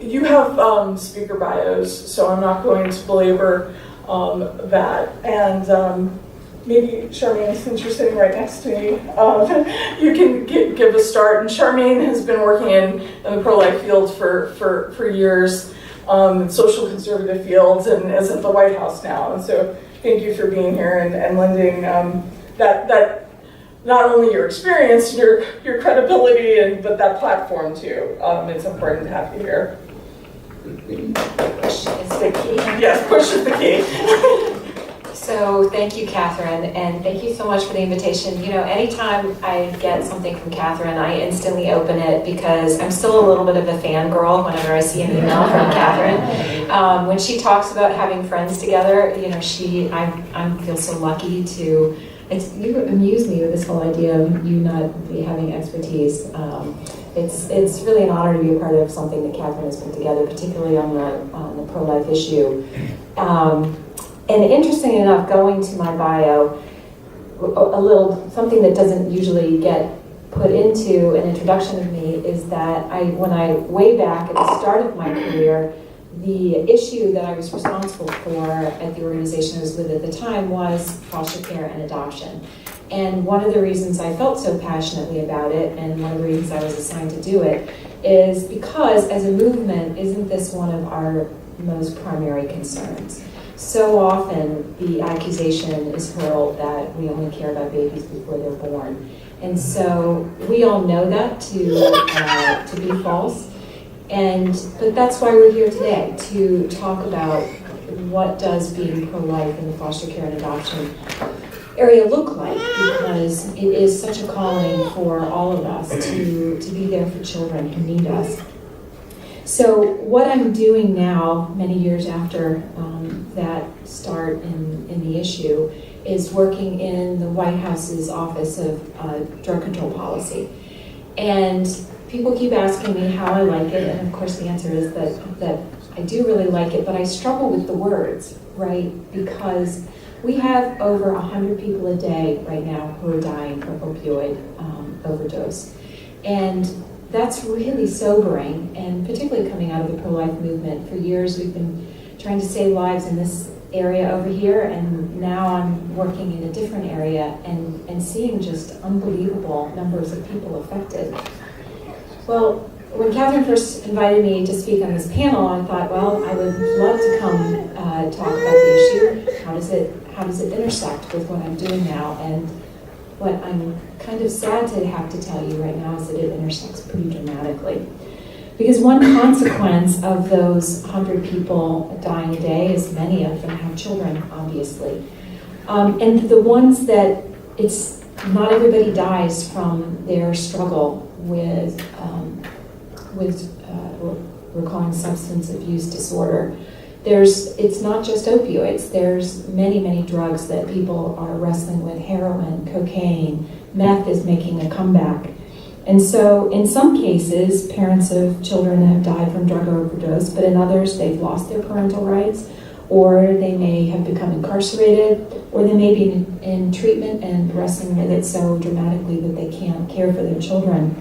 you have speaker bios, so I'm not going to belabor that. And maybe Charmaine, since you're sitting right next to me, you can give a start. And Charmaine has been working in the pro-life field for years, social conservative fields, and is at the White House now. And so thank you for being here and lending that not only your experience, your credibility, but that platform too. It's important to have you here. Push is the key. Yes, push is the key. So thank you, Catherine, and thank you so much for the invitation. You know, anytime I get something from Catherine, I instantly open it because I'm still a little bit of a fangirl whenever I see an email from Catherine. When she talks about having friends together, you know, I feel so lucky to. You amuse me with this whole idea of you not be having expertise. It's really an honor to be a part of something that Catherine has put together, particularly on the pro-life issue. And interesting enough, going to my bio, a little something that doesn't usually get put into an introduction of me is that when I way back at the start of my career, the issue that I was responsible for at the organization I was with at the time was foster care and adoption. And one of the reasons I felt so passionately about it, and one of the reasons I was assigned to do it, is because as a movement, isn't this one of our most primary concerns? So often the accusation is hurled that we only care about babies before they're born. And so we all know that to be false. But that's why we're here today, to talk about what does being pro-life in the foster care and adoption area look like, because it is such a calling for all of us to be there for children who need us. So what I'm doing now, many years after that start in the issue, is working in the White House's Office of Drug Control Policy. And people keep asking me how I like it, and of course the answer is that I do really like it, but I struggle with the words, right? Because we have over 100 people a day right now who are dying from opioid overdose. And that's really sobering, and particularly coming out of the pro-life movement. For years we've been trying to save lives in this area over here, and now I'm working in a different area and seeing just unbelievable numbers of people affected. Well, when Catherine first invited me to speak on this panel, I thought, well, I would love to come talk about the issue. How does it intersect with what I'm doing now? And what I'm kind of sad to have to tell you right now is that it intersects pretty dramatically. Because one consequence of those 100 people dying a day is many of them have children, obviously. And the ones that it's not everybody dies from their struggle with we're calling substance abuse disorder. It's not just opioids. There's many drugs that people are wrestling with: heroin, cocaine, meth is making a comeback. And so in some cases, parents of children have died from drug overdose, but in others, they've lost their parental rights, or they may have become incarcerated, or they may be in treatment and wrestling with it so dramatically that they can't care for their children.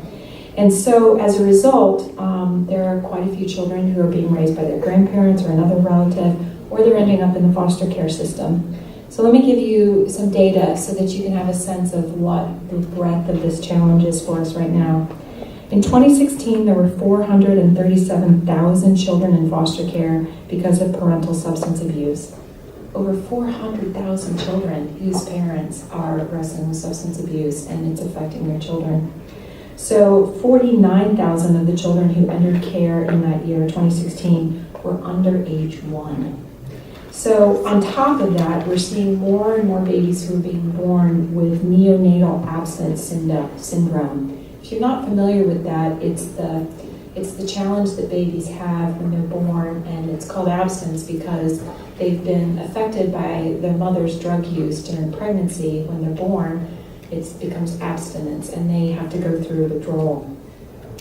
And so as a result, there are quite a few children who are being raised by their grandparents or another relative, or they're ending up in the foster care system. So let me give you some data so that you can have a sense of what the breadth of this challenge is for us right now. In 2016, there were 437,000 children in foster care because of parental substance abuse. Over 400,000 children whose parents are wrestling with substance abuse, and it's affecting their children. So 49,000 of the children who entered care in that year, 2016, were under age 1. So on top of that, we're seeing more and more babies who are being born with neonatal absence syndrome. If you're not familiar with that, it's the challenge that babies have when they're born, and it's called abstinence because they've been affected by their mother's drug use during pregnancy. When they're born, it becomes abstinence, and they have to go through withdrawal.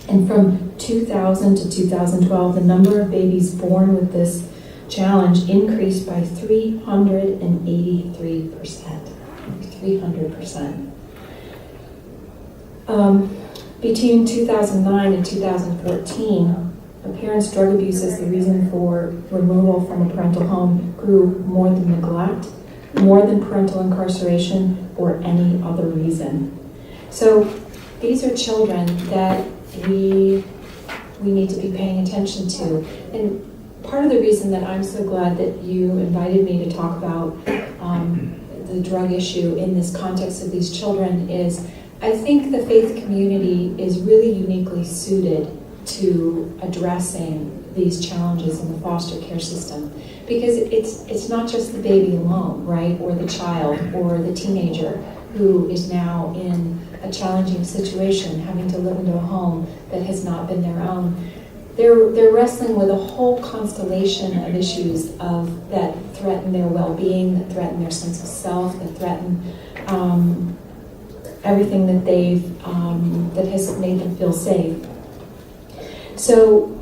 And from 2000 to 2012, the number of babies born with this challenge increased by 383%. 300%. Between 2009 and 2014, A parent's drug abuse as the reason for removal from a parental home grew more than neglect, more than parental incarceration, or any other reason. So these are children that we need to be paying attention to. And part of the reason that I'm so glad that you invited me to talk about the drug issue in this context of these children is I think the faith community is really uniquely suited to addressing these challenges in the foster care system, because it's not just the baby alone, right, or the child or the teenager who is now in a challenging situation, having to live into a home that has not been their own. They're wrestling with a whole constellation of issues that threaten their well-being, that threaten their sense of self, that threaten everything that that has made them feel safe. So,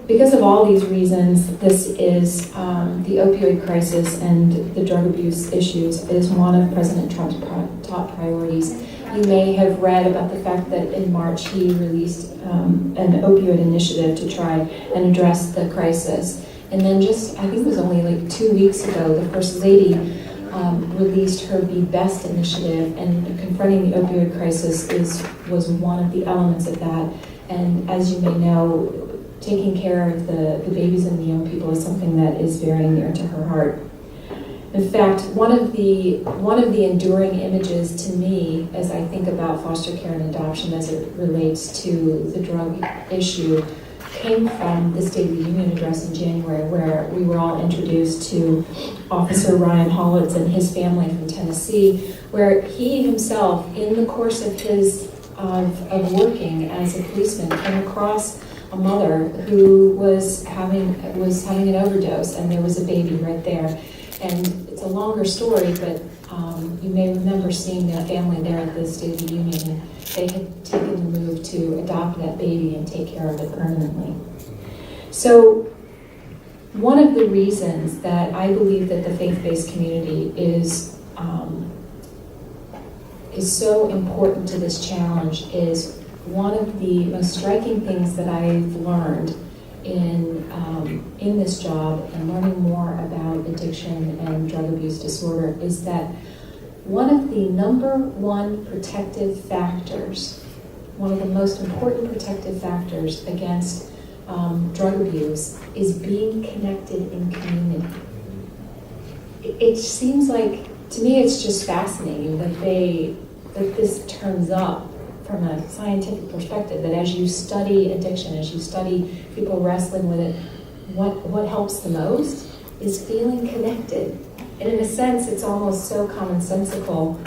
because of all these reasons, this is the opioid crisis and the drug abuse issues is one of President Trump's top priorities. You may have read about the fact that in March he released an opioid initiative to try and address the crisis. And then just, I think it was only like 2 weeks ago, the First Lady released her Be Best initiative, and confronting the opioid crisis was one of the elements of that. And as you may know, taking care of the babies and the young people is something that is very near to her heart. In fact, one of the enduring images to me as I think about foster care and adoption as it relates to the drug issue came from the State of the Union address in January, where we were all introduced to Officer Ryan Hollitz and his family from Tennessee, where he himself, in the course of his of working as a policeman, came across a mother who was having an overdose, and there was a baby right there. And it's a longer story, but you may remember seeing that family there at the State of the Union, and they had taken the move to adopt that baby and take care of it permanently. So one of the reasons that I believe that the faith-based community is so important to this challenge is one of the most striking things that I've learned in this job and learning more about addiction and drug abuse disorder is that one of the number one protective factors, one of the most important protective factors against drug abuse is being connected in community. It seems like, to me, it's just fascinating that this turns up from a scientific perspective, that as you study addiction, as you study people wrestling with it, what helps the most is feeling connected. And in a sense, it's almost so commonsensical,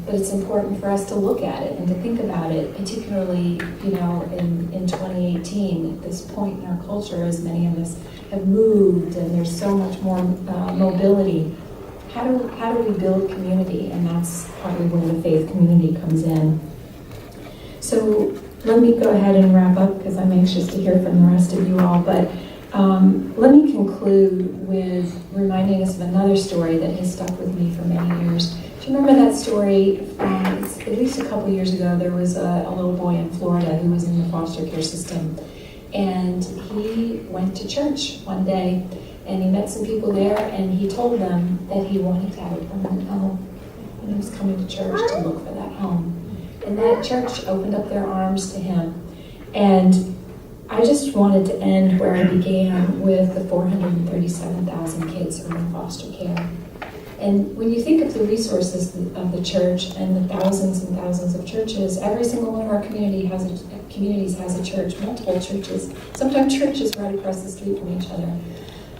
but it's important for us to look at it and to think about it, particularly, in 2018, at this point in our culture, as many of us have moved and there's so much more mobility. How do we build community? And that's probably where the faith community comes in. So let me go ahead and wrap up because I'm anxious to hear from the rest of you all. But let me conclude with reminding us of another story that has stuck with me for many years. Do you remember that story? At least a couple years ago, there was a little boy in Florida who was in the foster care system. And he went to church one day, and he met some people there, and he told them that he wanted to have a permanent home. And he was coming to church to look for that home. And that church opened up their arms to him. And I just wanted to end where I began with the 437,000 kids who are in foster care. And when you think of the resources of the church and the thousands and thousands of churches, every single one of our communities has a church, multiple churches, sometimes churches right across the street from each other.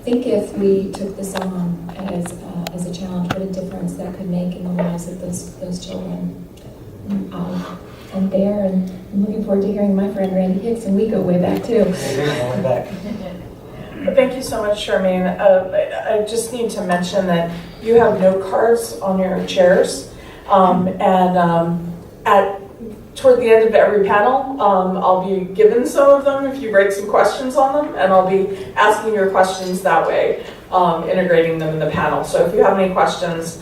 Think if we took this on as a challenge, what a difference that could make in the lives of those children. I'm there, and I'm looking forward to hearing my friend Randy Hicks, and we go way back too. Way back. Thank you so much, Charmaine. I just need to mention that you have note cards on your chairs, toward the end of every panel, I'll be given some of them if you write some questions on them, and I'll be asking your questions that way, integrating them in the panel. So if you have any questions,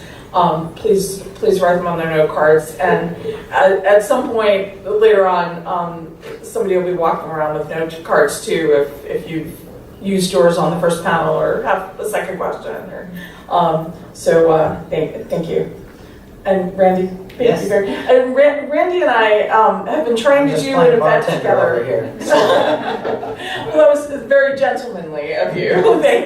please write them on their note cards. And at some point later on, somebody will be walking around with note cards too if you've used yours on the first panel or have a second question. Or, thank you. And Randy, thank you very much. And Randy and I have been trying to do an event together. Over here. Well, that was very gentlemanly of you. Thank